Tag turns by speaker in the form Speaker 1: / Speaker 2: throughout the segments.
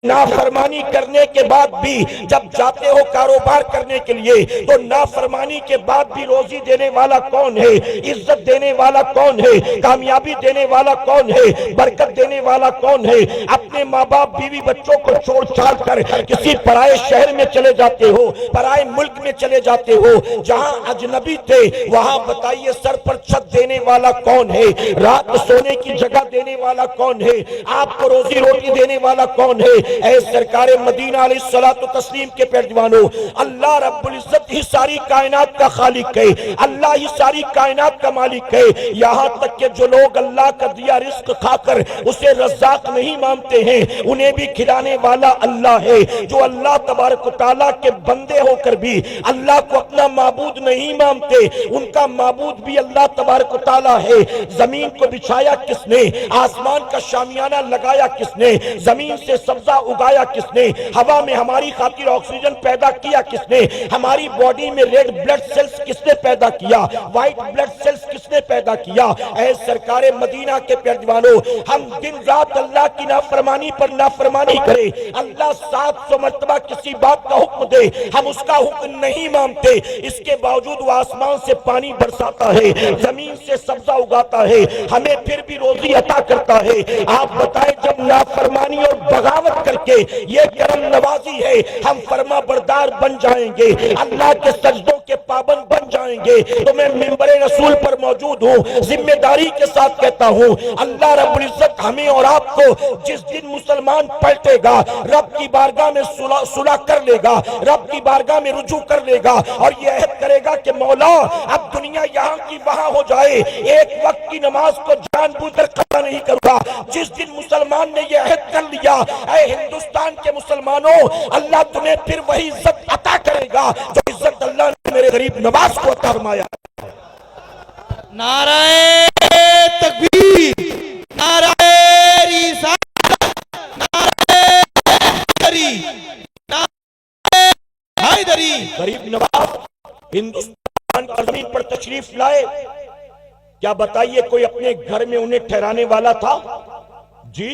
Speaker 1: نافرمانی کرنے کے بعد بھی جب جاتے ہو کاروبار کرنے کے لیے تو نافرمانی کے بعد بھی روزی دینے والا کون ہے، عزت دینے والا کون ہے، کامیابی دینے والا کون ہے، برکت دینے والا کون ہے؟ اپنے ماں باپ بیوی بچوں کو چھوڑ چھاڑ کر کسی پرائے شہر میں چلے جاتے ہو، پرائے ملک میں چلے جاتے ہو، جہاں اجنبی تھے وہاں بتائیے سر پر چھت دینے والا کون ہے، رات سونے کی جگہ دینے والا کون ہے، آپ کو روزی روٹی دینے والا کون ہے؟ اے سرکار مدینہ علیہ الصلوۃ والتسلیم کے پیروانوں، اللہ رب العزت ہی ساری کائنات کا خالق ہے، اللہ ہی ساری کائنات کا مالک ہے۔ یہاں تک کہ جو لوگ اللہ کا دیا رزق کھا کر اسے رزاق نہیں مانتے ہیں، انہیں بھی کھلانے والا اللہ ہے۔ جو اللہ تبارک و تعالیٰ کے بندے ہو کر بھی اللہ کو اپنا معبود نہیں مانتے، ان کا معبود بھی اللہ تبارک و تعالیٰ ہے۔ زمین کو بچھایا کس نے؟ آسمان کا شامیانہ لگایا کس نے؟ زمین سے سبزہ اگایا کس نے؟ ہوا میں ہماری خاطر آکسیجن پیدا کیا کس نے؟ ہماری باڈی میں ریڈ بلڈ سیلز کس نے پیدا کیا؟ وائٹ بلڈ سیلز کس نے پیدا کیا؟ اے سرکار مدینہ کے پیروانوں، ہم دن رات اللہ کی نافرمانی پر نافرمانی کرے، اللہ 700 مرتبہ کسی بات کا حکم دے ہم اس کا حکم نہیں مانتے، اس کے باوجود وہ آسمان سے پانی برساتا ہے، زمین سے سبزہ اگاتا ہے، ہمیں پھر بھی روزی عطا کرتا ہے۔ آپ بتائیں جب نافرمانی اور بغاوت کر کے یہ کرم نوازی ہے، ہم فرما بردار بن جائیں گے، اللہ کے سجدوں کے پابند بن جائیں گے، تو میں منبر رسول پر موجود ہوں، ذمہ داری کے ساتھ کہتا ہوں، اللہ رب العزت ہمیں اور آپ کو جس دن مسلمان پلٹے گا، رب کی بارگاہ میں صلح کر لے گا، رب کی بارگاہ میں رجوع کر لے گا اور یہ عہد کرے گا کہ مولا اب دنیا یہاں کی وہاں ہو جائے، ایک وقت کی نماز کو جان بوجھ کر قضا نہیں کروں گا۔ جس دن مسلمان نے یہ عہد کر لیا، اے ہندوستان کے مسلمانوں، اللہ تمہیں پھر وہی عزت عطا کرے گا جو عزت اللہ نے میرے غریب نواز کو عطا فرمایا۔
Speaker 2: نعرہ تکبیر، نعرہ رسالت، نعرہ حیدری، نعرہ حیدری۔
Speaker 1: غریب نواز ہندوستان کی زمین پر تشریف لائے، کیا بتائیے کوئی اپنے گھر میں انہیں ٹھہرانے والا تھا؟ جی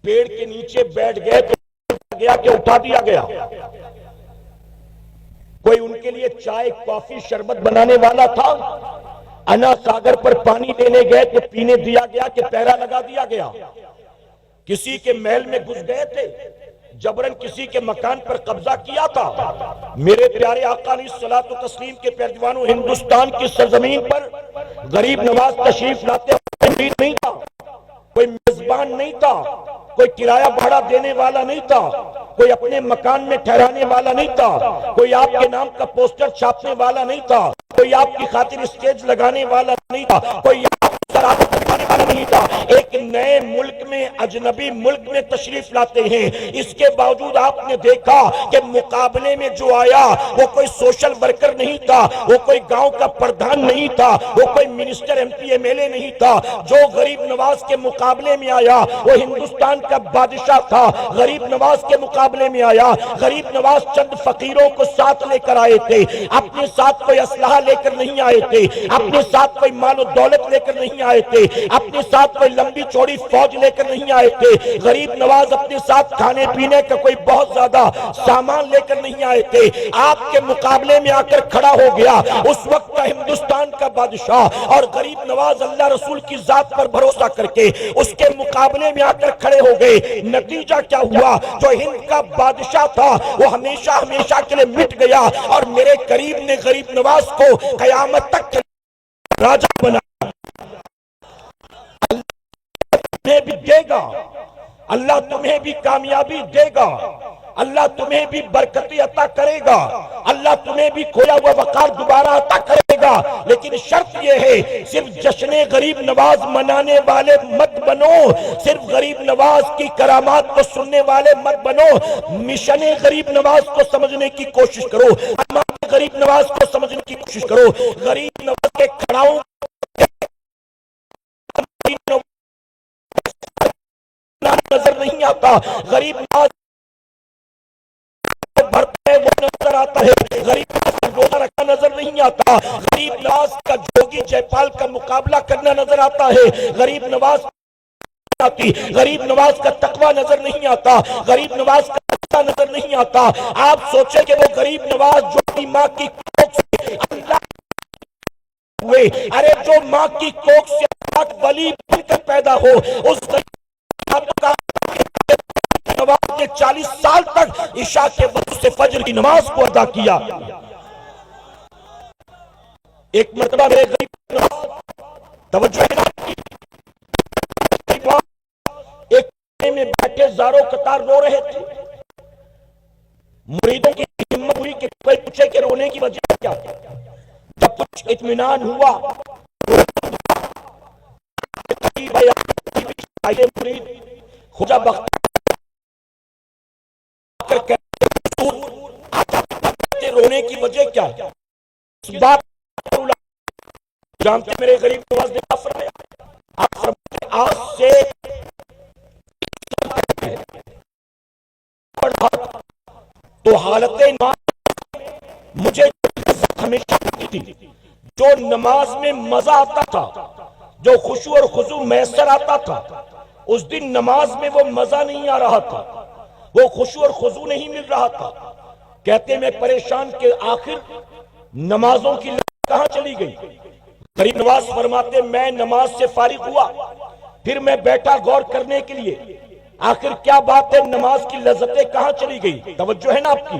Speaker 1: پیڑ کے نیچے بیٹھ گئے تو گیا کہ اٹھا دیا گیا؟ کوئی ان کے لیے چائے کافی شربت بنانے والا تھا؟ انا ساگر پر پانی لینے گئے تو پینے دیا گیا کہ پیرا لگا دیا گیا؟ کسی کے محل میں گھس گئے تھے، جبرن کسی کے مکان پر قبضہ کیا تھا؟ میرے پیارے آقا علیہ الصلوۃ والتسلیم کے پیروانوں، ہندوستان کی سرزمین پر غریب نواز تشریف لاتے ہوئے نہیں تھا، کوئی میزبان نہیں تھا، کوئی کرایہ بھاڑا دینے والا نہیں تھا، کوئی اپنے مکان میں ٹھہرانے والا نہیں تھا، کوئی آپ کے نام کا پوسٹر چھاپنے والا نہیں تھا، کوئی آپ کی خاطر اسٹیج لگانے والا نہیں تھا، کوئی آپ کروانے والا نہیں تھا۔ ایک نئے ملک میں، اجنبی ملک میں تشریف لاتے ہیں، اس کے باوجود آپ نے دیکھا کہ مقابلے میں جو آیا وہ کوئی سوشل ورکر نہیں تھا، وہ کوئی گاؤں کا پردھان نہیں تھا، وہ کوئی minister M P M L A نہیں تھا، جو غریب نواز کے مقابلے میں آیا وہ ہندوستان کا بادشاہ تھا۔ غریب نواز کے مقابلے میں آیا، غریب نواز چند فقیروں کو ساتھ لے کر آئے تھے، اپنے ساتھ کوئی اسلحہ لے کر نہیں آئے تھے، اپنے ساتھ کوئی مال و دولت لے کر نہیں آئے تھے، اپنے ساتھ کوئی لمبی چوڑی فوج لے کر نہیں آئے تھے۔ غریب نواز اپنے ساتھ کھانے پینے کا کوئی بہت زیادہ سامان لے کر نہیں آئے تھے، آپ کے مقابلے میں آ کر کھڑا ہو گیا اس وقت کا ہندوستان کا بادشاہ، اور غریب نواز اللہ رسول کی ذات پر بھروسہ کر کے اس کے مقابلے میں آ کر کھڑے ہو گئے۔ نتیجہ کیا ہوا؟ جو ہند کا بادشاہ تھا وہ ہمیشہ ہمیشہ کے لیے مٹ گیا، اور میرے قریب نے غریب نواز کو قیامت تک راجہ بنا۔ تمہیں بھی دے گا، اللہ تمہیں بھی کامیابی دے گا، اللہ تمہیں بھی برکتی عطا کرے گا، اللہ تمہیں بھی کھویا ہوا وقار دوبارہ عطا کرے گا، لیکن شرط یہ ہے صرف جشن غریب نواز منانے والے مت بنو، صرف غریب نواز کی کرامات کو سننے والے مت بنو، مشن غریب نواز کو سمجھنے کی کوشش کرو، غریب نواز کو سمجھنے کی کوشش کرو۔ غریب نواز کے کھڑاؤں نظر نہیں آتا، غریب نواز بھرتا ہے وہ نظر آتا ہے، غریب نواز کا روزہ رکھنا نظر نہیں آتا، غریب نواز کا جوگی جے پال کا مقابلہ کرنا نظر آتا ہے، غریب نواز آتی، غریب نواز کا تقوی نظر نہیں آتا، غریب نواز کا تقوی نظر نہیں آتا۔ آپ سوچیں کہ وہ غریب نواز جو اپنی ماں کی کوکھ سے اللہ ہوئے، ارے جو ماں کی کوکھ سے اللہ ولی بن کر پیدا ہو، اس نواز نے 40 سال تک عشاء کے وقت سے فجر کی نماز کو ادا کیا۔ ایک مرتبہ میرے غریب نواز توجہ ایک میں بیٹھے زاروں قطار رو رہے تھے، مریدوں کی ہمت ہوئی کہ کوئی پوچھے کہ رونے کی وجہ کیا؟ جب کچھ اطمینان ہوا مرید خدا بخت رونے کی وجہ کیا؟ اس بات جانتے میرے غریب نواز نے کیا فرمایا؟ آپ فرماتے آج سے تو حالت مجھے ہمیشہ تھی، جو نماز میں مزہ آتا تھا، جو خشوع اور خضوع میسر آتا تھا، اس دن نماز میں وہ مزہ نہیں آ رہا تھا، وہ خشوع اور خضوع نہیں مل رہا تھا۔ کہتے میں پریشان کہ آخر نمازوں کی لذت کہاں چلی گئی؟ غریب نواز فرماتے میں نماز سے فارغ ہوا، پھر میں بیٹھا غور کرنے کے لیے آخر کیا بات ہے، نماز کی لذتیں کہاں چلی گئی؟ توجہ ہے نا آپ کی؟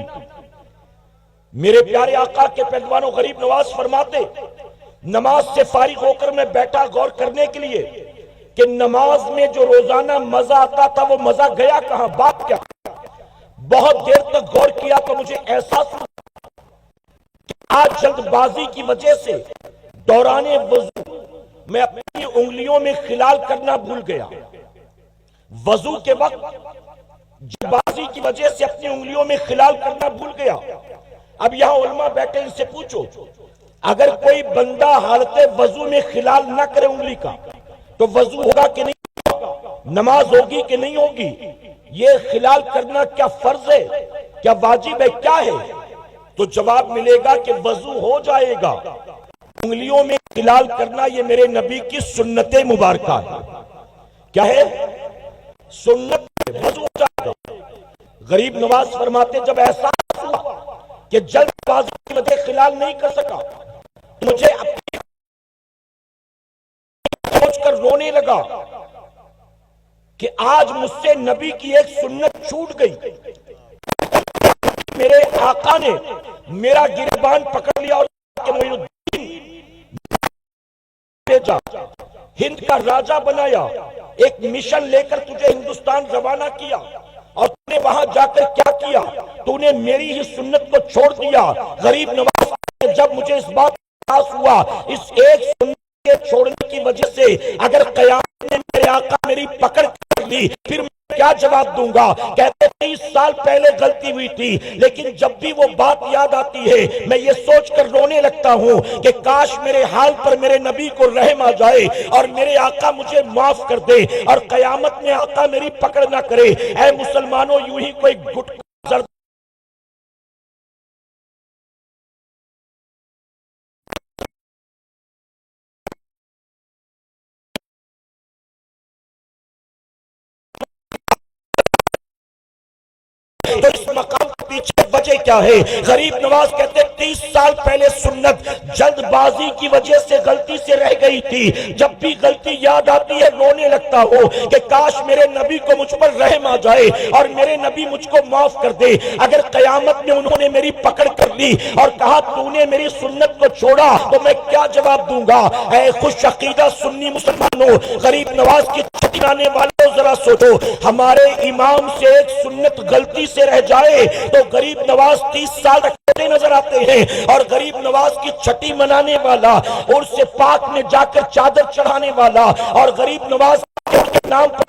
Speaker 1: میرے پیارے آقا کے پہلوانوں غریب نواز فرماتے نماز سے فارغ ہو کر میں بیٹھا غور کرنے کے لیے کہ نماز میں جو روزانہ مزہ آتا تھا وہ مزہ گیا کہاں، بات کیا؟ بہت دیر تک غور کیا تو مجھے احساس ہوا کہ آج جلد بازی کی وجہ سے دوران وضو میں اپنی انگلیوں میں خلال کرنا بھول گیا۔ وضو کے وقت جلد بازی کی وجہ سے اپنی انگلیوں میں خلال کرنا بھول گیا۔ اب یہاں علماء بیٹھے ان سے پوچھو اگر کوئی بندہ حالت وضو میں خلال نہ کرے انگلی کا تو وضو ہوگا کہ نہیں ہوگا، نماز ہوگی کہ نہیں ہوگی؟ یہ خلال کرنا کیا فرض ہے، کیا واجب ہے، کیا ہے؟ تو جواب ملے گا کہ وضو ہو جائے گا، انگلیوں میں خلال کرنا یہ میرے نبی کی سنت مبارکہ ہے۔ کیا ہے؟ سنت ہے، وضو ہو جائے گا۔ غریب نواز فرماتے جب احساس ہوا کہ جلد بازی کی وجہ خلال نہیں کر سکا، مجھے اپنی سوچ کر رونے لگا کہ آج مجھ سے نبی کی ایک سنت چھوٹ گئی۔ میرے آقا نے میرا گریبان پکڑ لیا اور کہ معین الدین بھیجا، ہند کا راجہ بنایا، ایک مشن لے کر تجھے ہندوستان روانہ کیا، اور تو نے وہاں جا کر کیا کیا؟ تو نے میری ہی سنت کو چھوڑ دیا۔ غریب نواز جب مجھے اس بات کا احساس ہوا اس ایک سنت کے چھوڑنے کی وجہ سے اگر قیامت میں میرے آقا میری پکڑ کر لی پھر میں کیا جواب دوں گا؟ کہتے 30 سال پہلے غلطی ہوئی تھی، لیکن جب بھی وہ بات یاد آتی ہے میں یہ سوچ کر رونے لگتا ہوں کہ کاش میرے حال پر میرے نبی کو رحم آ جائے اور میرے آقا مجھے معاف کر دے اور قیامت میں آقا میری پکڑ نہ کرے۔ اے مسلمانوں، یوں ہی کوئی گھٹ زرد تو اس مقام کے پیچھے وجہ کیا ہے؟ غریب نواز کہتے 30 سال پہلے سنت جلد بازی کی وجہ سے غلطی سے رہ گئی تھی، جب بھی غلطی یاد آتی ہے رونے لگتا ہو کہ کاش میرے نبی کو مجھ پر رحم آ جائے اور میرے نبی مجھ کو معاف کر دے۔ اگر قیامت میں انہوں نے میری پکڑ کر لی اور کہا تو نے میری سنت کو چھوڑا تو میں کیا جواب دوں گا؟ اے خوش عقیدہ سنی مسلمانوں، غریب نواز کی چھٹی آنے والوں ذرا سوچو، ہمارے امام سے ایک سنت غلطی سے رہ جائے تو غریب نواز 30 سال رکھتے نظر آتے ہیں، اور غریب نواز کی چھٹی منانے والا اور سے پاک میں جا کر چادر چڑھانے والا اور غریب نواز کے نام پر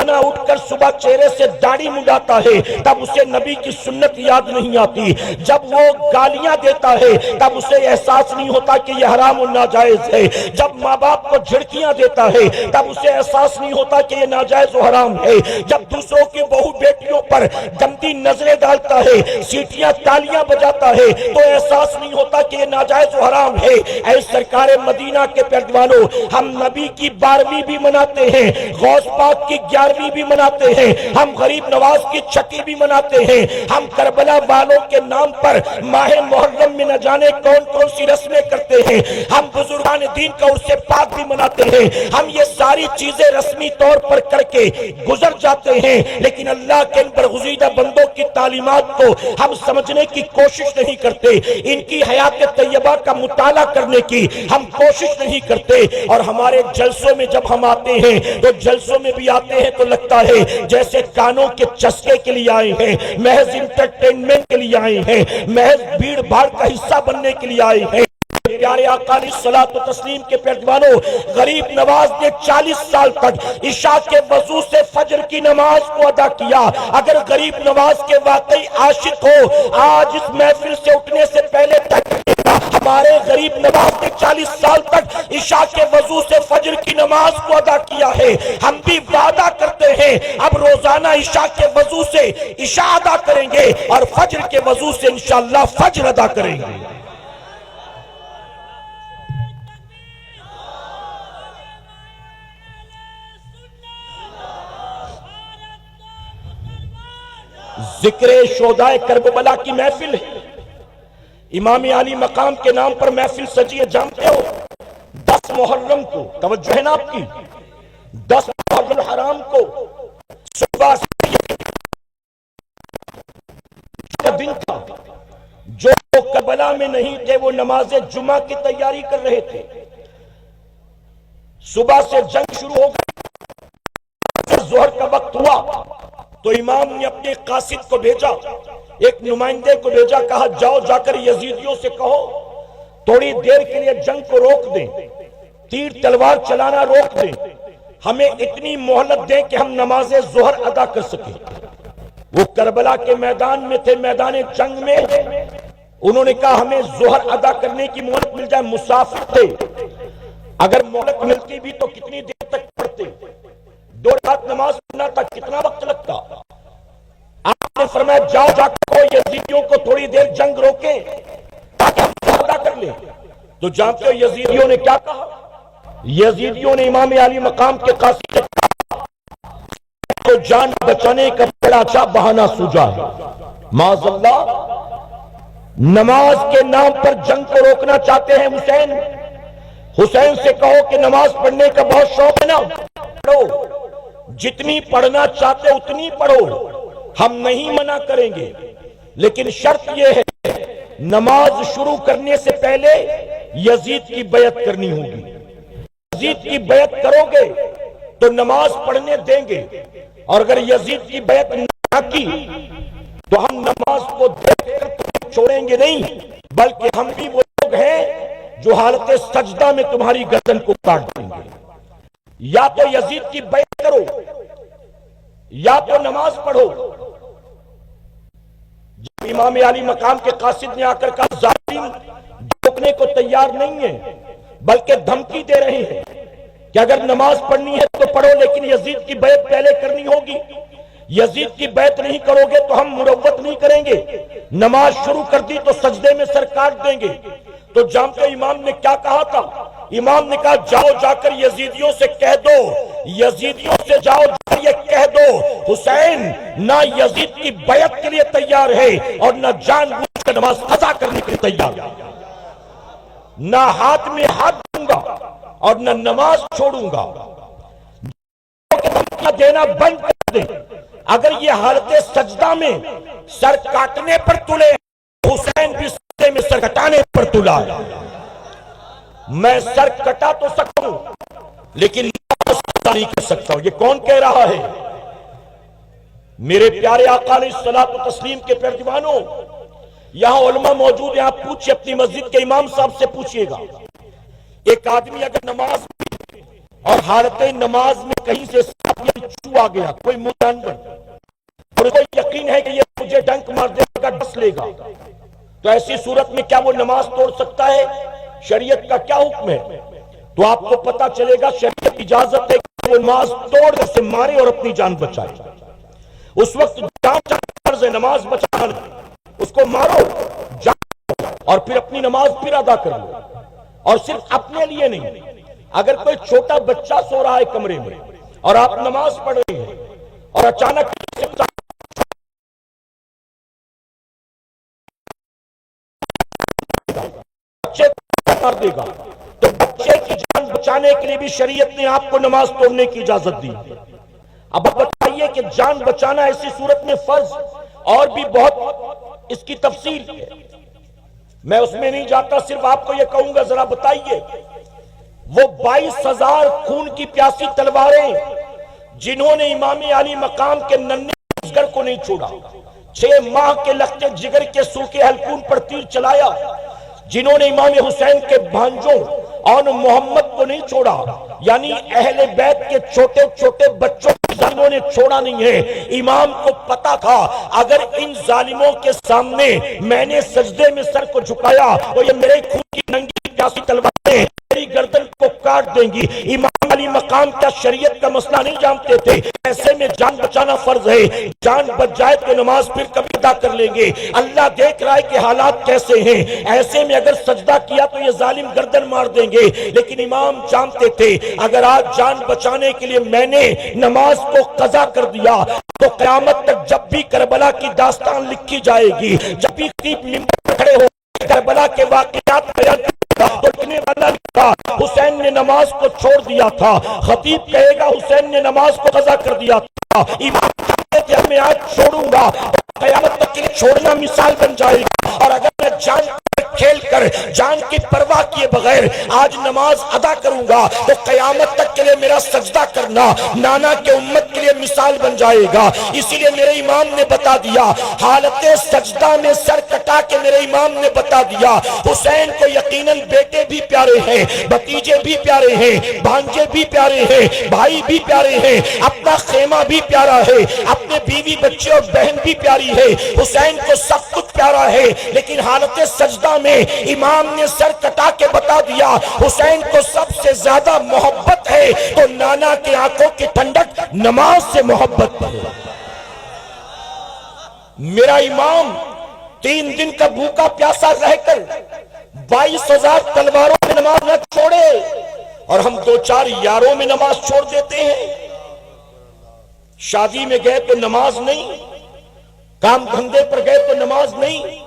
Speaker 1: روزانہ اٹھ کر صبح چہرے سے داڑھی منڈاتا ہے تب اسے نبی کی سنت یاد نہیں آتی، جب وہ گالیاں دیتا ہے تب اسے احساس نہیں ہوتا کہ یہ حرام و ناجائز ہے، جب ماں باپ کو جھڑکیاں دیتا ہے تب اسے احساس نہیں ہوتا کہ یہ ناجائز و حرام ہے، جب دوسروں کی بہو بیٹیوں پر گندی نظریں ڈالتا ہے، سیٹیاں تالیاں بجاتا ہے تو احساس نہیں ہوتا کہ یہ ناجائز و حرام ہے۔ اے سرکار مدینہ کے پیروانوں، ہم نبی کی 12ویں بھی مناتے ہیں، غوث پاک کی 11ویں بھی مناتے ہیں، ہم غریب نواز کی 6ٹھی بھی مناتے ہیں، ہم کربلا والوں کے نام پر ماہ محرم میں نہ جانے کون کون سی رسمیں کرتے ہیں، ہم بزرگان دین کا عرس پاک بھی مناتے ہیں، ہم یہ ساری چیزیں رسمی طور پر کر کے گزر جاتے ہیں، لیکن اللہ کے ان برگزیدہ بندوں کی تعلیمات کو ہم سمجھنے کی کوشش نہیں کرتے، ان کی حیات طیبہ کا مطالعہ کرنے کی ہم کوشش نہیں کرتے، اور ہمارے جلسوں میں جب ہم آتے ہیں تو جلسوں میں بھی آتے ہیں تو لگتا ہے جیسے کانوں کے چسکے کے لیے آئے ہیں، محض انٹرٹینمنٹ کے لیے آئے ہیں، محض بھیڑ بھاڑ کا حصہ بننے کے لیے آئے ہیں۔ پیارے آقا علیہ الصلوۃ والتسلیم کے پیروانوں، غریب نواز نے 40 سال تک عشاء کے وضو سے فجر کی نماز کو ادا کیا۔ اگر غریب نواز کے واقعی عاشق ہو، آج اس محفل سے اٹھنے سے پہلے تک ہمارے غریب نواز نے 40 سال تک عشاء کے وضو سے فجر کی نماز کو ادا کیا ہے۔ ہم بھی وعدہ کرتے ہیں اب روزانہ عشاء کے وضو سے عشاء ادا کریں گے اور فجر کے وضو سے انشاءاللہ فجر ادا کریں گے۔ ذکر شہدائے کربلا کی محفل ہے، امام علی مقام کے نام پر محفل سجی ہے، جانتے ہو 10 محرم کو، توجہ ہے نا آپ کی، 10 محرم الحرام کو صبح سے دن تھا، جو کربلا میں نہیں تھے وہ نماز جمعہ کی تیاری کر رہے تھے، صبح سے جنگ شروع ہو گئی، ظہر کا وقت ہوا تو امام نے اپنے قاصد کو بھیجا، ایک نمائندے کو بھیجا، کہا جاؤ جا کر یزیدیوں سے کہو تھوڑی دیر کے لیے جنگ کو روک دیں، تیر تلوار چلانا روک دیں، ہمیں اتنی مہلت دیں کہ ہم نماز ظہر ادا کر سکیں۔ وہ کربلا کے میدان میں تھے، میدان جنگ میں، انہوں نے کہا ہمیں ظہر ادا کرنے کی مہلت مل جائے، مسافر تھے، اگر مہلت ملتی بھی تو کتنی دیر تک پڑھتے، 2 رکعت نماز پڑھنا تھا کتنا وقت لگتا؟ آپ نے فرمایا جاؤ جا کر یزیدیوں کو تھوڑی دیر جنگ روکیں تاکہ ہم ادا کر لیں۔ تو جانتے ہو یزیدیوں نے کیا کہا؟ یزیدیوں نے امام علی مقام کے قاصد سے کہا تو جان بچانے کا بڑا اچھا بہانہ سوجا ہے، معاذ اللہ، نماز کے نام پر جنگ کو روکنا چاہتے ہیں۔ حسین سے کہو کہ نماز پڑھنے کا بہت شوق ہے نا، پڑھو، جتنی پڑھنا چاہتے اتنی پڑھو، ہم نہیں منع کریں گے، لیکن شرط یہ ہے نماز شروع کرنے سے پہلے یزید کی بیعت کرنی ہوگی۔ یزید کی بیعت کرو گے تو نماز پڑھنے دیں گے، اور اگر یزید کی بیعت نہ کی تو ہم نماز کو دیکھ کر چھوڑیں گے نہیں، بلکہ ہم بھی وہ لوگ ہیں جو حالت سجدہ میں تمہاری گردن کو کاٹ دیں گے۔ یا تو یزید کی بیعت کرو یا تو نماز پڑھو۔ جب امام علی مقام کے قاصد نے آ کر کہا ظالم جھکنے کو تیار نہیں ہے، بلکہ دھمکی دے رہے ہیں کہ اگر نماز پڑھنی ہے تو پڑھو، لیکن یزید کی بیعت پہلے کرنی ہوگی، یزید کی بیعت نہیں کرو گے تو ہم مروت نہیں کریں گے، نماز شروع کر دی تو سجدے میں سر کاٹ دیں گے۔ تو جانتے امام نے کیا کہا تھا؟ امام نے کہا جاؤ جا کر یزیدیوں سے کہہ دو، یزیدیوں سے جاؤ یہ کہہ دو حسین نہ یزید کی بیعت کے لیے تیار ہے اور نہ جان بوجھ کر نماز قضا کرنے کے لیے تیار ہے، نہ ہاتھ میں ہاتھ دوں گا اور نہ نماز چھوڑوں گا۔ دینا بند کر دیں، اگر یہ حالت سجدہ میں سر کاٹنے پر تلے، حسین بھی سجدے میں سر کٹانے پر تلا۔ میں سر کٹا تو سکتا ہوں لیکن نہیں کر سکتا ہوں۔ یہ کون کہہ رہا ہے؟ میرے پیارے آقا علیہ الصلوۃ والتسلیم کے پیروانوں، یہاں علماء موجود ہیں، آپ پوچھئے اپنی مسجد کے امام صاحب سے پوچھئے گا، ایک آدمی اگر نماز اور حالت نماز میں کہیں سے بچو آ گیا کوئی جانور اور کوئی یقین ہے کہ یہ مجھے ڈنک مار دے گا ڈس لے گا، تو ایسی صورت میں کیا وہ نماز توڑ سکتا ہے؟ شریعت کا کیا حکم ہے؟ تو آپ کو پتا چلے گا شریعت اجازت ہے کہ وہ نماز توڑ سے مارے اور اپنی جان بچائے۔ اس وقت جان فرض ہے، نماز بچانا، اس کو مارو جان اور پھر اپنی نماز پھر ادا کر لو، اور صرف اپنے لیے نہیں۔ اگر کوئی چھوٹا بچہ سو رہا ہے کمرے میں اور آپ نماز پڑھ رہے ہیں اور اچانک بچے مار دے گا، تو بچے کی جان بچانے کے لیے بھی شریعت نے آپ کو نماز توڑنے کی اجازت دی۔ اب بتائیے کہ جان بچانا ایسی صورت میں فرض، اور بھی بہت اس کی تفصیل ہے، میں اس میں نہیں جاتا، صرف آپ کو یہ کہوں گا ذرا بتائیے وہ 22,000 خون کی پیاسی تلواریں جنہوں نے امام علی مقام کے ننھے جگر کو نہیں چھوڑا، 6 ماہ کے لختے جگر کے سوکھے حلقون پر تیر چلایا، جنہوں نے امام حسین کے بھانجوں اور محمد کو نہیں چھوڑا، یعنی اہل بیت کے چھوٹے چھوٹے بچوں ظالموں نے چھوڑا نہیں ہے۔ امام کو پتا تھا اگر ان ظالموں کے سامنے میں نے سجدے میں سر کو جھکایا تو یہ میرے خون کی ننگی پیاسی تلواریں میری گردن کو کاٹ دیں گی۔ امام علی مقام کا شریعت کا مسئلہ نہیں جانتے تھے، ایسے میں جان بچانا فرض ہے، جان بچ جائے تو نماز پھر کبھی ادا کر لیں گے۔ اللہ دیکھ رہا ہے کہ حالات کیسے ہیں، ایسے میں اگر سجدہ کیا تو یہ ظالم گردن مار دیں گے، لیکن امام جانتے تھے اگر آج جان بچانے کے لیے میں نے نماز کو قضا کر دیا تو قیامت تک جب بھی کربلا کی داستان لکھی جائے گی، جب بھی خطیب منبر پر کھڑے ہو کربلا کے واقعات بیان تو لکھنے والا لکھا حسین نے نماز کو چھوڑ دیا تھا، خطیب کہے گا حسین نے نماز کو قضا کر دیا تھا۔ امام کہتے تھے میں آج چھوڑوں گا، قیامت تک کے لیے چھوڑنا مثال بن جائے گا، اور اگر میں جان کھیل کر جان کی پرواہ کیے بغیر آج نماز ادا کروں گا تو قیامت تک کے لیے میرا سجدہ کرنا نانا کے امت کے لیے مثال بن جائے گا۔ اسی لیے میرے امام نے بتا دیا، حالت سجدہ میں سر کٹا کے میرے امام نے بتا دیا حسین کو یقیناً بیٹے بھی پیارے ہیں، بھتیجے بھی پیارے ہیں، بھانجے بھی پیارے ہیں، بھائی بھی پیارے ہیں، اپنا خیمہ بھی پیارا ہے، اپنے بیوی بچے اور بہن بھی پیاری ہے، حسین کو سب کچھ پیارا ہے، لیکن حالت سجدہ میں امام نے سر کٹا کے بتا دیا حسین کو سب سے زیادہ محبت ہے تو نانا کی آنکھوں کی ٹھنڈک نماز سے محبت ہے۔ میرا امام 3 دن کا بھوکا پیاسا رہ کر 22,000 تلواروں میں نماز نہ چھوڑے، اور ہم 2-4 یاروں میں نماز چھوڑ دیتے ہیں۔ شادی میں گئے تو نماز نہیں، کام دھندے پر گئے تو نماز نہیں،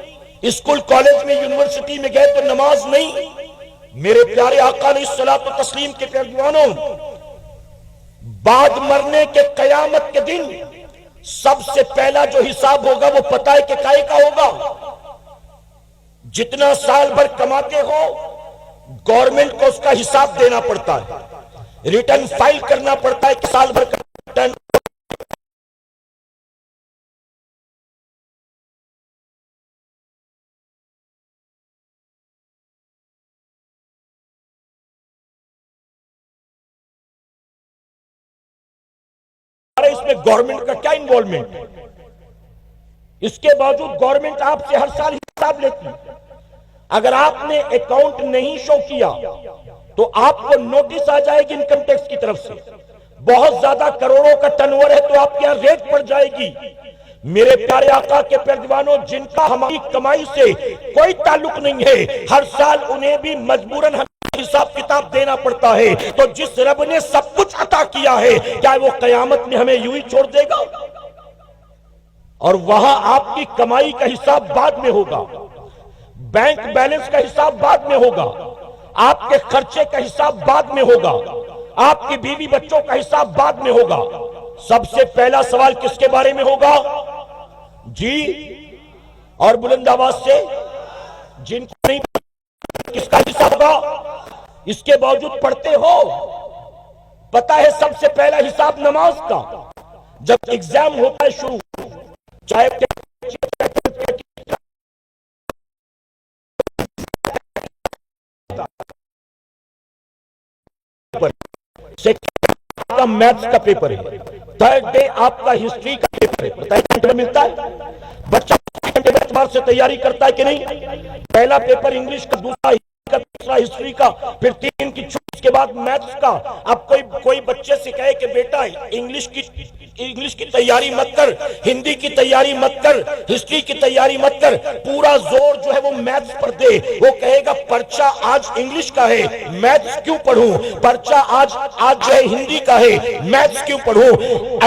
Speaker 1: اسکول کالج میں یونیورسٹی میں گئے تو نماز نہیں۔ میرے پیارے آقا علیہ الصلوۃ والتسلیم کے پیروانوں، بعد مرنے کے قیامت کے دن سب سے پہلا جو حساب ہوگا وہ پتہ ہے کہ کائے کا ہوگا؟ جتنا سال بھر کماتے ہو گورنمنٹ کو اس کا حساب دینا پڑتا ہے، ریٹرن فائل کرنا پڑتا ہے کہ سال بھر کا ریٹرن اس میں گورنمنٹ کا کیا انوالومنٹ ہے؟ اس کے باوجود گورنمنٹ آپ سے ہر سال حساب لیتی ہے۔ اگر آپ نے اکاؤنٹ نہیں شو کیا تو آپ کو نوٹس آ جائے گی انکم ٹیکس کی طرف سے، بہت زیادہ کروڑوں کا ٹرن اوور ہے تو آپ کے یہاں ریٹ پڑ جائے گی۔ میرے پیارے آقا کے پیروانوں، جن کا ہماری کمائی سے کوئی تعلق نہیں ہے، ہر سال انہیں بھی مجبوراً حساب کتاب دینا پڑتا ہے، تو جس رب نے سب کچھ عطا کیا ہے کیا وہ قیامت میں ہمیں یوں ہی چھوڑ دے گا؟ اور وہاں آپ کی کمائی کا حساب بعد میں ہوگا، بینک بیلنس کا حساب بعد میں ہوگا، آپ کے خرچے کا حساب بعد میں ہوگا، آپ کی بیوی بچوں کا حساب بعد میں ہوگا۔ سب سے پہلا سوال کس کے بارے میں ہوگا؟ جی اور بلند آواز سے، جن کو نہیں کس کا حساب ہوگا؟ اس کے باوجود پڑھتے ہو، پتہ ہے سب سے پہلا حساب نماز کا۔ جب ایگزام ہوتا ہے شروع، چاہے میتھس کا پیپر ہے، تھرڈ ڈے آپ کا ہسٹری کا پیپر ہے، بتائیں ملتا ہے بچہ اعتبار سے تیاری کرتا ہے کہ نہیں؟ پہلا پیپر انگلش کا، دوسرا کا، تیسرا ہسٹری کا، پھر 3 کی چھٹی کے بعد میتھس کا۔ اب کوئی بچے سے کہے کہ بیٹا انگلش کی تیاری مت کر، ہندی کی تیاری مت کر، ہسٹری کی تیاری مت کر، پورا زور جو ہے وہ میتھس پر دے، وہ کہے گا پرچہ آج انگلش کا ہے، میتھس کیوں پڑھوں؟ پرچہ آج جو ہے ہندی کا ہے، میتھس کیوں پڑھوں؟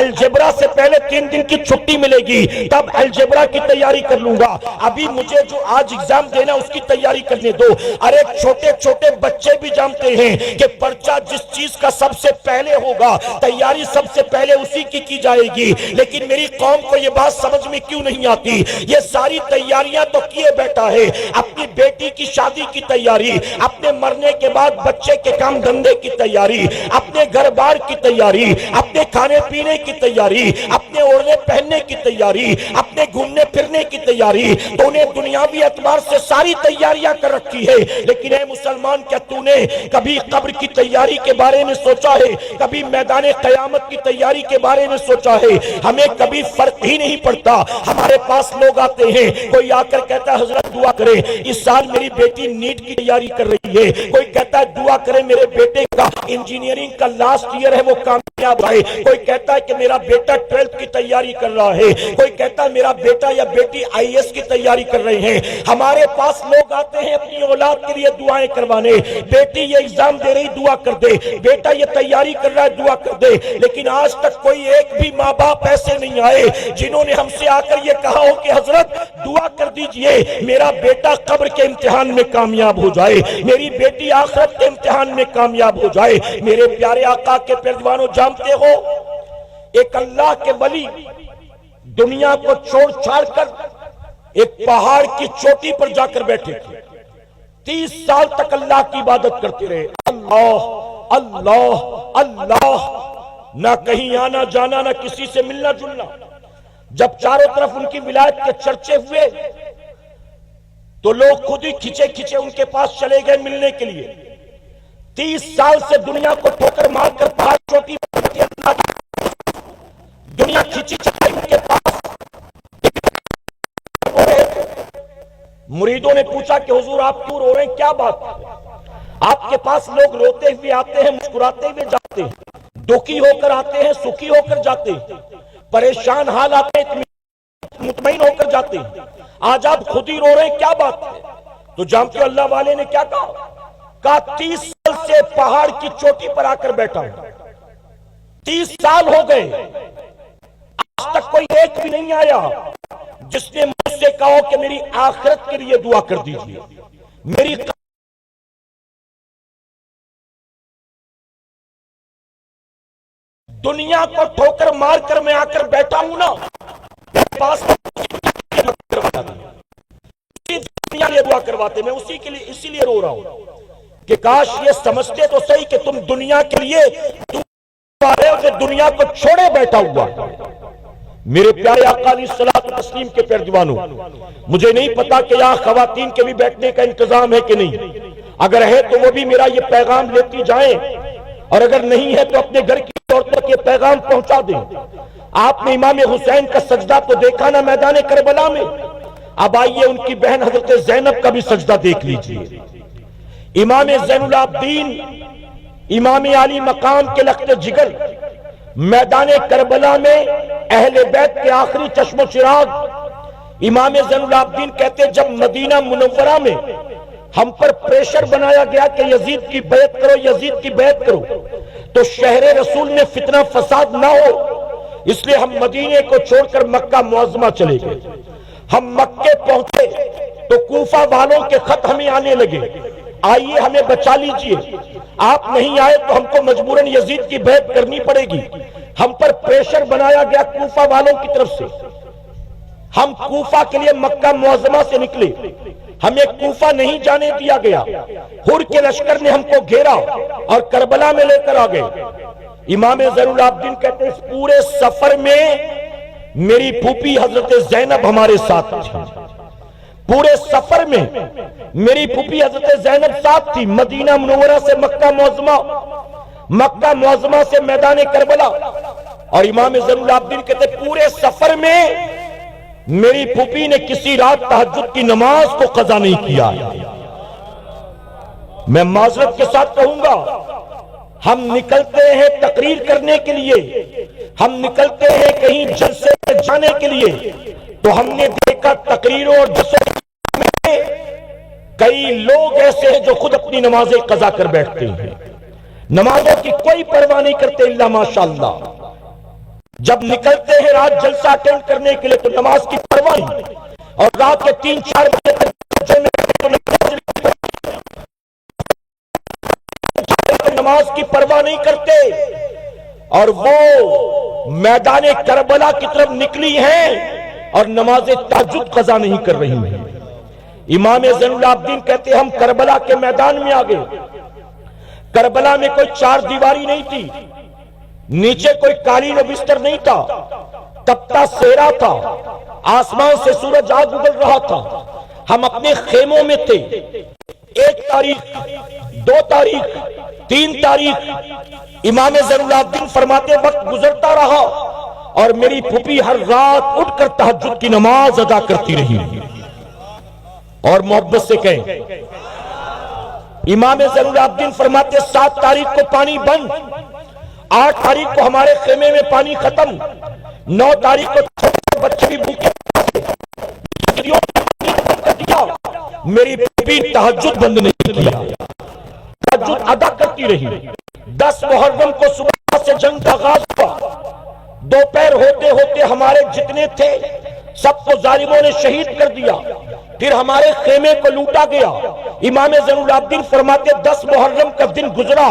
Speaker 1: الجبرا سے پہلے 3 دن کی چھٹی ملے گی، تب الجبرا کی تیاری کر لوں گا، ابھی مجھے جو آج ایگزام دینا اس کی تیاری کرنے دو۔ ارے چھوٹے چھوٹے بچے بھی جانتے ہیں کہ پرچہ جس چیز کا سب سے پہلے ہوگا، تیاری سب سے پہلے اسی کی جائے گی، لیکن میری قوم کو یہ بات سمجھ میں کیوں نہیں آتی؟ یہ ساری تیاریاں تو کیے بیٹھا ہے، اپنی بیٹی کی شادی کی تیاری، اپنے مرنے کے بعد بچے کے کام دھندے کی تیاری، اپنے گھر بار کی تیاری، اپنے کھانے پینے کی تیاری، اپنے اوڑھنے پہننے کی تیاری، اپنے گھومنے پھرنے کی تیاری، تو انہیں دنیاوی اعتبار سے ساری تیاریاں کر رکھی ہے۔ لیکن اے مسلمان، کیا تو نے کبھی قبر کی تیاری کے بارے میں سوچا ہے؟ کبھی میدان قیامت کی تیاری کے بارے میں سوچا ہے؟ ہمیں کبھی فرق ہی نہیں پڑتا۔ ہمارے پاس لوگ آتے ہیں، کوئی آ کر کہتا ہے حضرت دعا کریں، اس سال میری بیٹی نیٹ کی تیاری کر رہی ہے، کوئی کہتا ہے دعا کریں میرے بیٹے کا انجینئرنگ کا لاسٹ ایئر ہے وہ کامیاب ہے، کوئی کہتا ہے کہ میرا بیٹا 12th کی تیاری کر رہا ہے، کوئی کہتا ہے میرا بیٹا یا بیٹی IAS کی تیاری کر رہے ہیں۔ ہمارے پاس لوگ آتے ہیں اپنی اولاد کے لیے دعائیں کروانے، بیٹی یہ ایگزام دے رہی دعا کر دے، بیٹا یہ تیاری کر رہا ہے دعا کر دے، لیکن آج تک کوئی ایک بھی ماں باپ ایسے نہیں آئے جنہوں نے ہم سے آ کر یہ کہا ہو کہ حضرت دعا کر دیجئے میرا بیٹا قبر کے امتحان میں کامیاب ہو جائے، میری بیٹی آخرت کے امتحان میں کامیاب ہو جائے۔ میرے پیارے آقا کے پیروانوں، جانتے ہو ایک اللہ کے ولی دنیا کو چھوڑ چھاڑ کر ایک پہاڑ کی چوٹی پر جا کر بیٹھے تھے، 30 سال تک اللہ کی عبادت کرتے رہے، اللہ اللہ اللہ، نہ کہیں آنا جانا، نہ کسی سے ملنا جلنا۔ جب چاروں طرف ان کی ولایت کے چرچے ہوئے تو لوگ خود ہی کھچے کھچے ان کے پاس چلے گئے ملنے کے لیے۔ 30 سال سے دنیا کو ٹھوکر مار کر پہاڑ چوٹی پر بیٹھے اللہ کی دنیا کھچی چلی ان کے پاس۔ مریدوں نے پوچھا کہ حضور آپ کیوں رو رہے ہیں، کیا بات ہے؟ آپ کے پاس لوگ روتے ہوئے آتے ہیں، مسکراتے ہوئے جاتے ہیں، دکھی ہو کر آتے ہیں، سکھی ہو کر جاتے ہیں، پریشان حال آتے ہیں، مطمئن ہو کر جاتے ہیں، آج آپ خود ہی رو رہے ہیں، کیا بات ہے؟ تو جانتے ہو اللہ والے نے کیا کہا 30 سال سے پہاڑ کی چوٹی پر آ کر بیٹھا ہوں، 30 سال ہو گئے، آج تک کوئی ایک بھی نہیں آیا جس نے مجھ سے کہا کہ میری آخرت کے لیے دعا کر دیجئے، میری دنیا کو ٹھوکر مار کر میں آ کر بیٹھا ہوں نا، میرے پاس دنیا لیے دعا کرواتے، میں اسی لیے رو رہا ہوں کہ کاش یہ سمجھتے تو صحیح کہ تم دنیا کے لیے دنیا کو چھوڑے بیٹھا ہوا۔ میرے پیارے آقا علیہ الصلوۃ والتسلیم کے پیروانوں، مجھے نہیں پتا کہ یہاں خواتین کے بھی بیٹھنے کا انتظام ہے کہ نہیں، اگر ہے تو وہ بھی میرا یہ پیغام لیتی جائیں، اور اگر نہیں ہے تو اپنے گھر کی عورتوں کے پیغام پہنچا دیں۔ آپ نے امام حسین کا سجدہ تو دیکھا نا میدان کربلا میں، اب آئیے ان کی بہن حضرت زینب کا بھی سجدہ دیکھ لیجئے۔ امام زین العابدین، امام علی مقام کے لخت جگر، میدان کربلا میں اہل بیت کے آخری چشم و چراغ امام زین العابدین کہتے جب مدینہ منورہ میں ہم پر پریشر بنایا گیا کہ یزید کی بیعت کرو، یزید کی بیعت کرو، تو شہر رسول میں فتنہ فساد نہ ہو، اس لیے ہم مدینے کو چھوڑ کر مکہ معظمہ چلے گئے۔ ہم مکے پہنچے تو کوفہ والوں کے خط ہمیں آنے لگے، آئیے ہمیں بچا لیجئے، آپ نہیں آئے تو ہم کو مجبوراً یزید کی بیعت کرنی پڑے گی۔ ہم پر پریشر بنایا گیا کوفہ والوں کی طرف سے، ہم کوفہ کے لیے مکہ معظمہ سے نکلے، ہمیں کوفہ نہیں جانے دیا گیا، ہر کے لشکر نے ہم کو گھیرا اور کربلا میں لے کر آ گئے۔ امام زین العابدین کہتے ہیں اس پورے سفر میں میری پھوپھی حضرت زینب ہمارے ساتھ تھی، پورے سفر میں میری پھوپھی حضرت زینب ساتھ تھی، مدینہ منورہ سے مکہ معظمہ، مکہ معظمہ سے میدان کربلا، اور امام زین العابدین کہتے پورے سفر میں میری پھوپھی نے کسی رات تہجد کی نماز کو قضا نہیں کیا. میں معذرت کے ساتھ کہوں گا، ہم نکلتے ہیں تقریر کرنے کے لیے، ہم نکلتے ہیں کہیں جلسے میں جانے کے لیے، تو ہم نے دیکھا تقریروں اور جلسوں میں کئی لوگ ایسے ہیں جو خود اپنی نمازیں قضا کر بیٹھتے ہیں، نمازوں کی کوئی پرواہ نہیں کرتے الا ماشاءاللہ. جب نکلتے ہیں رات جلسہ اٹینڈ کرنے کے لیے تو نماز کی پرواہ نہیں، اور رات کے 3-4 بجے تک نماز کی پرواہ نہیں کرتے، اور وہ میدان کربلا کی طرف نکلی ہیں اور نماز تہجد قضا نہیں کر رہی ہیں. امام زین العابدین کہتے ہم کربلا کے میدان میں آگے. کربلا میں کوئی 4 دیواری نہیں تھی، نیچے کوئی قالین و بستر نہیں تھا، تپتا صحرا تھا، آسمان سے سورج آگ اگل رہا تھا. ہم اپنے خیموں میں تھے. 1 تاریخ 2 تاریخ 3 تاریخ امام زین العابدین فرماتے وقت گزرتا رہا اور میری پھوپھی ہر رات اٹھ کر تہجد کی نماز ادا کرتی رہی. اور محبت سے کہیں، امام زین العابدین فرماتے 7 تاریخ کو پانی بند، 8 تاریخ کو ہمارے خیمے میں پانی ختم، 9 تاریخ کو چھوٹے بچے بھی بھوکے کیا، میری بیٹی تہجد بند نہیں کیا، تہجد ادا کرتی رہی. 10 محرم کو صبح سے جنگ کا آغاز ہوا. دوپہر ہوتے ہوتے ہمارے جتنے تھے سب کو ظالموں نے شہید کر دیا. پھر ہمارے خیمے کو لوٹا گیا. امام زین العابدین فرماتے 10 محرم کا دن گزرا،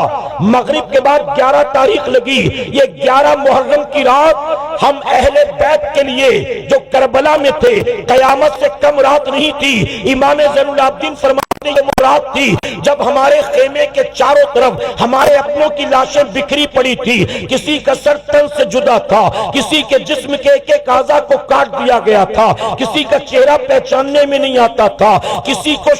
Speaker 1: مغرب کے بعد 11 تاریخ لگی. یہ 11 محرم کی رات ہم اہل بیت کے لیے جو کربلا میں تھے قیامت سے کم رات نہیں تھی. امام زین العابدین فرماتے یہ رات تھی جب ہمارے خیمے کے چاروں طرف ہمارے اپنوں کی لاشیں بکھری پڑی تھی. کسی کا سر تن سے جدا تھا، کسی کے جسم کے ایک اعضاء کو کاٹ دیا گیا تھا، کسی کا چہرہ پہچاننے میں نہیں آتا تھا، کسی کو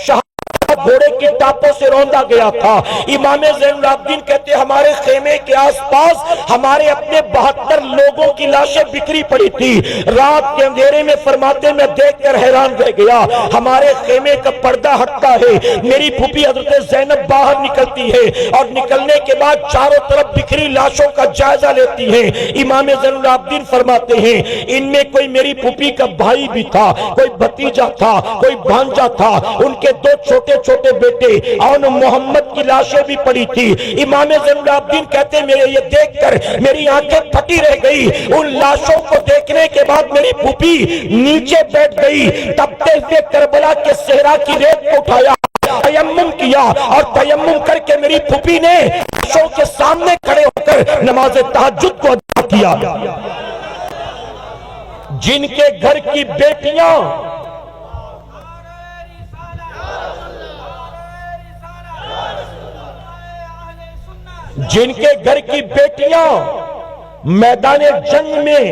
Speaker 1: گھوڑے کی ٹاپوں سے روندا گیا تھا. امام زین العابدین کہتے ہمارے خیمے کے آس پاس ہمارے اپنے 72 لوگوں کی لاشیں بکھری پڑی تھی. رات کے اندھیرے میں فرماتے میں دیکھ کر حیران رہ گیا. ہمارے خیمے کا پردہ ہٹتا ہے، میری پھوپھی حضرت زینب باہر نکلتی ہے اور نکلنے کے بعد چاروں طرف بکھری لاشوں کا جائزہ لیتی ہے. امام زین العابدین فرماتے ہیں ان میں کوئی میری پھوپھی کا بھائی بھی تھا، کوئی بھتیجا تھا، کوئی بھانجا تھا، ان کے 2 چھوٹے چھوٹے بیٹے اور محمد کی لاشیں بھی پڑی تھی. امام زین العابدین کہتے میرے یہ دیکھ کر میری آنکھیں پھٹی رہ گئی. ان لاشوں کو دیکھنے کے بعد میری پھوپھی نیچے بیٹھ گئی، تپتے ہوئے کربلا کے صحرا کی ریت کو اٹھایا، تیمم کیا، اور تیمم کر کے میری پھوپھی نے لاشوں کے سامنے کھڑے ہو کر نماز تہجد کو ادا کیا. جن کے گھر کی بیٹیاں میدان جنگ میں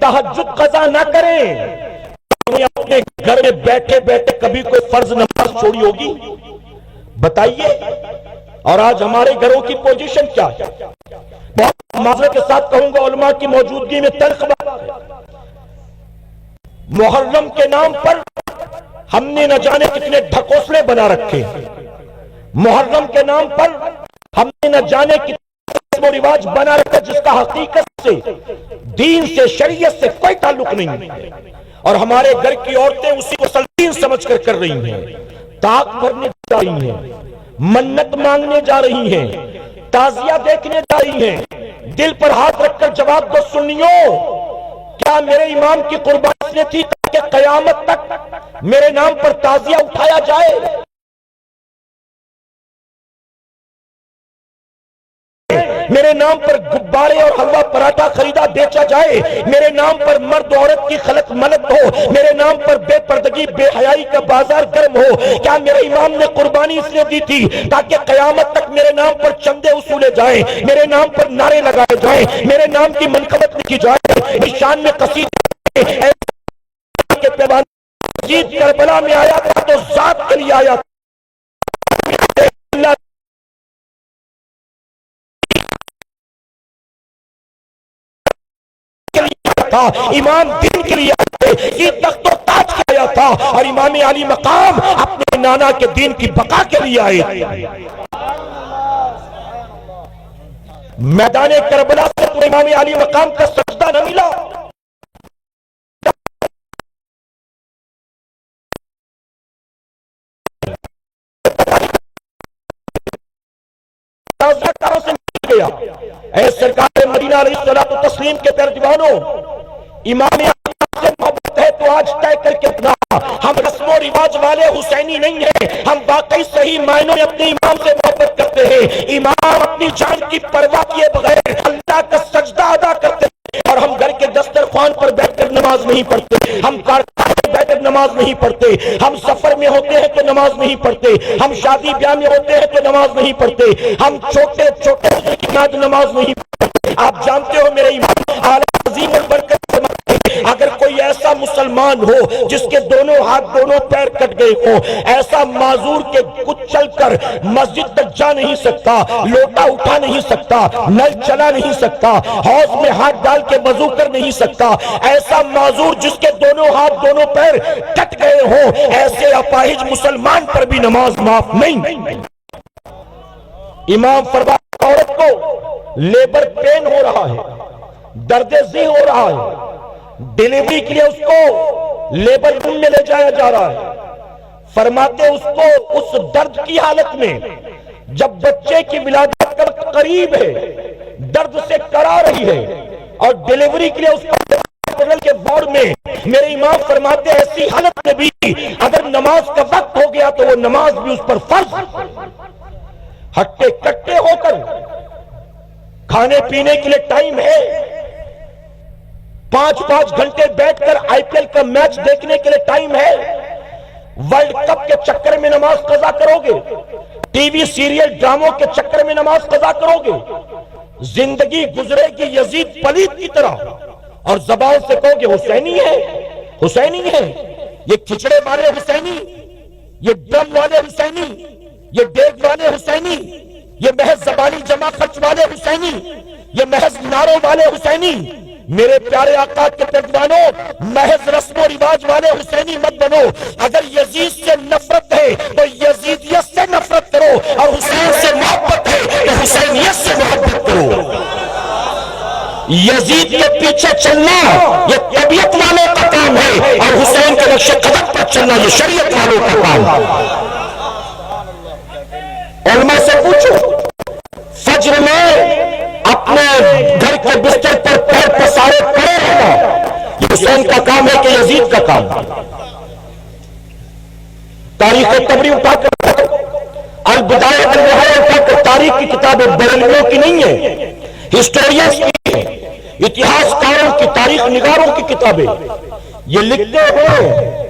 Speaker 1: تہجد قضا نہ کریں، انہیں اپنے گھر میں بیٹھے بیٹھے کبھی کوئی فرض نماز چھوڑی ہوگی؟ بتائیے. اور آج ہمارے گھروں کی پوزیشن کیا ہے؟ بہت معذرت کے ساتھ کہوں گا، علماء کی موجودگی میں تلخ بات ہے. محرم کے نام پر ہم نے نہ جانے کتنے ڈھکوسلے بنا رکھے. محرم کے نام پر ہم نے نہ جانے کتنے رسم و رواج بنا رکھا جس کا حقیقت سے، دین سے، شریعت سے کوئی تعلق نہیں ہے. اور ہمارے گھر کی عورتیں اسی کو سلطین سمجھ کر کر رہی ہیں. طاق بھرنے جا رہی ہیں، منت مانگنے جا رہی ہیں، تعزیہ دیکھنے جا رہی ہیں. دل پر ہاتھ رکھ کر جواب دو سنیو، کیا میرے امام کی قربانی اس نے تھی تاکہ قیامت تک میرے نام پر تعزیہ اٹھایا جائے؟ میرے نام پر غبارے اور حلوہ پراٹھا خریدا بیچا جائے؟ میرے نام پر مرد عورت کی خلط ملط ہو؟ میرے نام پر بے پردگی بے حیائی کا بازار گرم ہو؟ کیا میرے امام نے قربانی اس لیے دی تھی تاکہ قیامت تک میرے نام پر چندے وصولے جائیں، میرے نام پر نعرے لگائے جائیں، میرے نام کی منقبت لکھی جائے، نشان میں قصیدے کے پیمان؟ مجید کربلا میں آیا تھا تو ذات کے لیے آیا تھا. تھا، امام دین کے لیے آئے تھے، یہ تخت و تاج کے آیا تھا، اور امام علی مقام اپنے نانا کے دین کی بقا کے لیے آئے تھے۔ میدان کربلا سے تو امام علی مقام کا سجدہ نہ ملا، سے مل گیا۔ اے سرکار مدینہ علیہ الصلوۃ والتسلیم کے ترجمانوں، امام علی سے محبت ہے تو آج طے کر کے اپنا، ہم رسم و رواج والے حسینی نہیں ہیں، ہم واقعی صحیح معنوں میں اپنے امام سے محبت کرتے ہیں۔ امام اپنی جان کی پرواہ کیے بغیر اللہ کا سجدہ ادا کرتے ہیں، اور ہم گھر کے دسترخوان پر بیٹھ کر نماز نہیں پڑھتے، ہم کارخانے میں بیٹھ کر نماز نہیں پڑھتے، ہم سفر میں ہوتے ہیں تو نماز نہیں پڑھتے، ہم شادی بیاہ میں ہوتے ہیں تو نماز نہیں پڑھتے، ہم چھوٹے چھوٹے نماز نہیں پڑھتے۔ آپ جانتے ہو میرے امام اعلیٰ عظیم البرکت اگر کوئی ایسا مسلمان ہو جس کے دونوں ہاتھ دونوں پیر کٹ گئے ہو، ایسا معذور کے کچھ چل کر مسجد تک جا نہیں سکتا، لوٹا اٹھا نہیں سکتا، نل چلا نہیں سکتا، حوض میں ہاتھ ڈال کے وضو کر نہیں سکتا، ایسا معذور جس کے دونوں ہاتھ دونوں پیر کٹ گئے ہو، ایسے اپاہج مسلمان پر بھی نماز معاف نہیں۔ امام فرماتے ہیں عورت کو لیبر پین ہو رہا ہے، درد ذی ہو رہا ہے، ڈیلیوری کے لیے اس کو لیبر روم میں لے جایا جا رہا ہے، فرماتے اس کو اس درد کی حالت میں جب بچے کی ولادت کا وقت قریب ہے، درد سے کرا رہی ہے، اور ڈیلیوری کے لیے اس کو کے وارڈ میں، میرے امام فرماتے ایسی حالت میں بھی اگر نماز کا وقت ہو گیا تو وہ نماز بھی اس پر فرض، ہٹے کٹے ہو کر کھانے پینے کے لیے ٹائم ہے، 5 گھنٹے بیٹھ کر آئی پی ایل کا میچ دیکھنے کے لیے ٹائم ہے، ورلڈ کپ کے چکر میں نماز قضا کرو گے، ٹی وی سیریل ڈراموں کے چکر میں نماز قضا کرو گے، زندگی گزرے گی یزید پلیت کی طرح، اور زبان سے کہو گے حسینی ہے، حسینی ہے، یہ کھچڑے والے حسینی، یہ ڈرم والے حسینی، یہ دیگ والے حسینی، یہ محض زبانی جمع خرچ والے حسینی، یہ محض نعروں والے حسینی۔ میرے پیارے آقا کے ترجمانوں، محض رسم و رواج والے حسینی مت بنو، اگر یزید سے نفرت ہے تو یزیدیت سے نفرت کرو، اور حسین سے محبت ہے تو حسینیت سے محبت کرو۔ یزید کے پیچھے چلنا یہ طبیعت والوں کا کام ہے، اور حسین کے نقش قدم پر چلنا یہ شریعت والوں کا کام ہے۔ علماء سے پوچھو، فجر میں اپنے گھر کے بستر پر پیر پسارے پڑے رہنا یہ حسین کا کام ہے کہ یزید کا کام ہے؟ تاریخ طبری اٹھا کر، البدایہ والنہایہ اٹھا کر، تاریخ کی کتابیں بریلویوں کی نہیں ہیں، ہسٹورینز کی ہیں، اتہاس کاروں کی، تاریخ نگاروں کی کتابیں، یہ لکھتے ہیں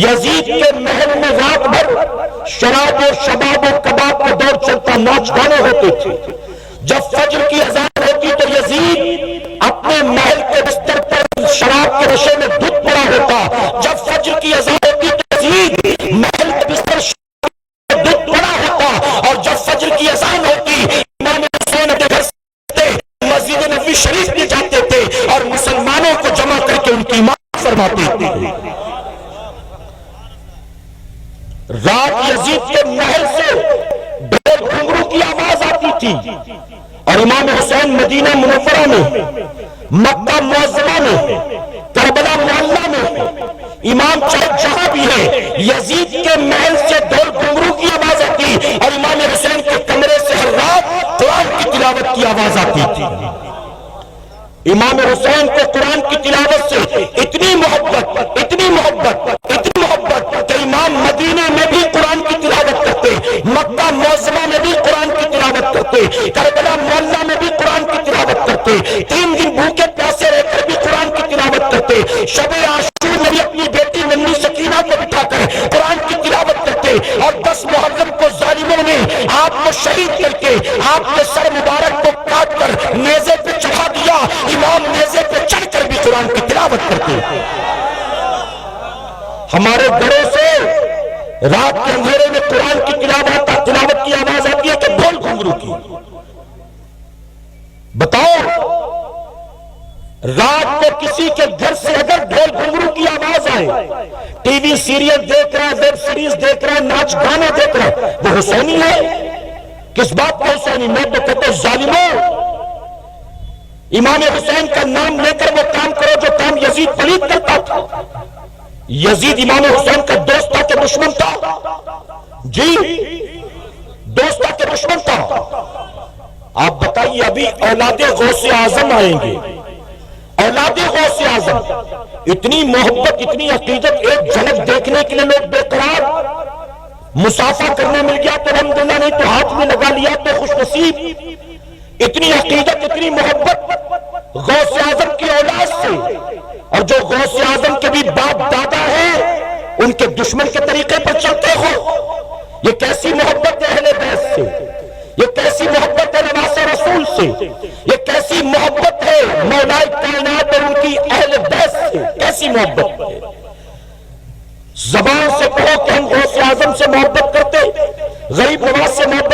Speaker 1: یزید کے محل میں رات بھر شراب و شباب و کباب کا دور چلتا، ناچ گانے ہوتے تھے، جب فجر کی اذان ہوتی تو یزید اپنے محل کے بستر پر شراب کے نشے میں دھت پڑا ہوتا، جب فجر کی اذان ہوتی تو یزید محل کے بستر شراب میں دھت پڑا ہوتا، اور جب فجر کی اذان ہوتی امام حسین اپنے گھر سے مسجد نبوی شریف میں جاتے تھے اور مسلمانوں کو جمع کر کے ان کی امامت فرماتے تھے۔ رات یزید کے محل سے ڈھول گھنگرو کی آواز آتی تھی، اور امام حسین مدینہ منورہ میں، مکہ معظمہ میں، کربلا معلیٰ میں، امام چاہے جہاں بھی ہے، یزید کے محل سے ڈھول گھنگرو کی آواز آتی، اور امام حسین کے کمرے سے ہر رات قرآن کی تلاوت کی آواز آتی تھی۔ امام حسین کو قرآن کی تلاوت سے اتنی محبت، اتنی محبت، اتنی محبت کہ امام مدینہ میں بھی قرآن کی تلاوت کرتے، مکہ معظمہ میں بھی قرآن کی تلاوت کرتے، کربلا معلیٰ میں بھی قرآن کی تلاوت کرتے، 3 دن بھوکے پیاسے رہ کر بھی قرآن کی تلاوت کرتے، شب عاشور میں بھی اپنی بیٹی ننھی سکینہ کو بٹھا کر قرآن کی تلاوت کرتے، اور 10 محرم کو ظالموں نے آپ کو شہید کر کے آپ کے سر مبارک کو کاٹ کر نیزے پہ چڑھا دیا، امام نیزے پہ چڑھ کر بھی قرآن کی تلاوت کرتے۔ ہمارے گھروں سے رات کے اندھیرے میں قرآن کی تلاوت کی آواز آتی ہے کہ ڈھول گھنگرو کی؟ بتاؤ رات کو کسی کے گھر سے اگر ڈھول گھنگرو کی آواز آئے، ٹی وی سیریل دیکھ رہا ہے، ویب سیریز دیکھ رہا ہے، ناچ گانا دیکھ رہا ہے، وہ حسینی ہے؟ کس بات کا حسینی؟ میں تو کہتا ہوں ظالموں، امام حسین کا نام لے کر وہ کام کرو جو کام یزید پلید کرتا تھا۔ یزید امام حسین کا دوست تھا کہ دشمن تھا؟ جی دوست تھا کہ دشمن تھا؟ آپ بتائیے، ابھی اولاد غوث اعظم آئیں گے، اولاد غوث اعظم، اتنی محبت، اتنی عقیدت، ایک جھلک دیکھنے کے لیے لوگ بے قرار، مسافہ کرنے مل گیا تو الحمدللہ، نہیں تو ہاتھ میں لگا لیا تو خوش نصیب۔ اتنی عقیدت، اتنی محبت غوث اعظم کی اولاد سے، اور جو غوث اعظم کے بھی باپ دادا ہیں ان کے دشمن کے طریقے پر چلتے ہو۔ یہ کیسی محبت ہے اہل بیت سے، یہ کیسی محبت ہے نواز رسول سے، یہ کیسی محبت ہے مولائے کائنات اور ان کی اہل بیت سے، کیسی محبت ہے؟ زبان سے کہو کہ ہم غوث اعظم سے محبت کرتے، غریب نواز سے محبت